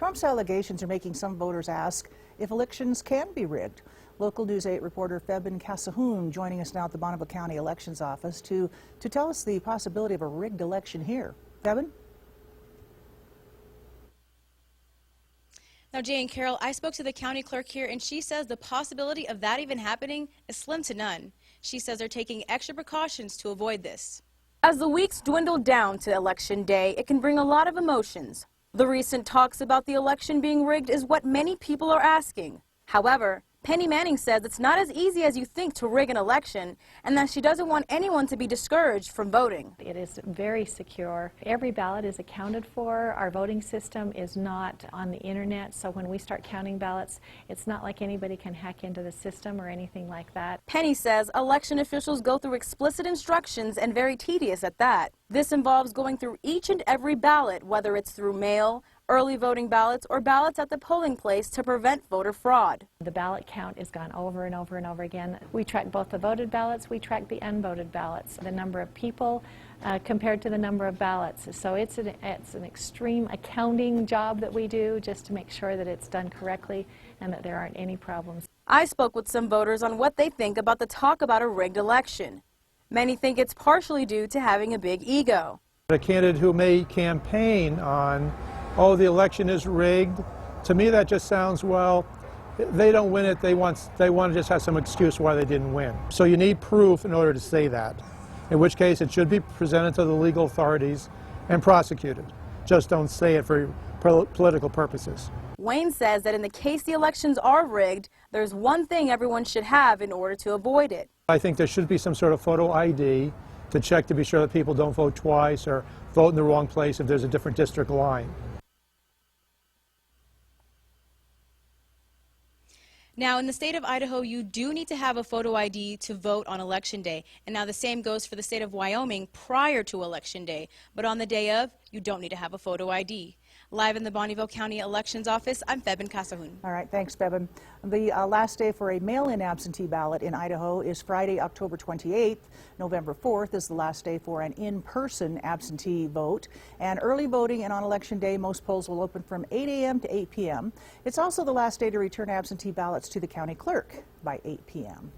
Trump's allegations are making some voters ask if elections can be rigged. Local News 8 reporter Febin Casahoon joining us now at the Bonneville County Elections Office to tell us the possibility of a rigged election here. Febin? Now, Jay and Carol, I spoke to the county clerk here, and she says the possibility of that even happening is slim to none. She says they're taking extra precautions to avoid this. As the weeks dwindle down to Election Day, it can bring a lot of emotions. The recent talks about the election being rigged is what many people are asking. However, Penny Manning says it's not as easy as you think to rig an election, and that she doesn't want anyone to be discouraged from voting. It is very secure. Every ballot is accounted for. Our voting system is not on the internet, so when we start counting ballots, it's not like anybody can hack into the system or anything like that. Penny says election officials go through explicit instructions, and very tedious at that. This involves going through each and every ballot, whether it's through mail, early voting ballots, or ballots at the polling place to prevent voter fraud. The ballot count is gone over and over and over again. We track both the voted ballots, we track the unvoted ballots, the number of people compared to the number of ballots. So it's an extreme accounting job that we do just to make sure that it's done correctly and that there aren't any problems. I spoke with some voters on what they think about the talk about a rigged election. Many think it's partially due to having a big ego. A candidate who may campaign on, oh, the election is rigged, to me that just sounds, well, they don't win it, they want to just have some excuse why they didn't win. So you need proof in order to say that, in which case it should be presented to the legal authorities and prosecuted. Just don't say it for political purposes. Wayne says that in the case the elections are rigged, there's one thing everyone should have in order to avoid it. I think there should be some sort of photo ID to check to be sure that people don't vote twice or vote in the wrong place if there's a different district line. Now, in the state of Idaho, you do need to have a photo ID to vote on Election Day. And now the same goes for the state of Wyoming prior to Election Day. But on the day of, you don't need to have a photo ID. Live in the Bonneville County Elections Office, I'm Febin Casahoon. All right, thanks, Febin. The last day for a mail-in absentee ballot in Idaho is Friday, October 28th. November 4th is the last day for an in-person absentee vote. And early voting and on Election Day, most polls will open from 8 a.m. to 8 p.m. It's also the last day to return absentee ballots to the county clerk by 8 p.m.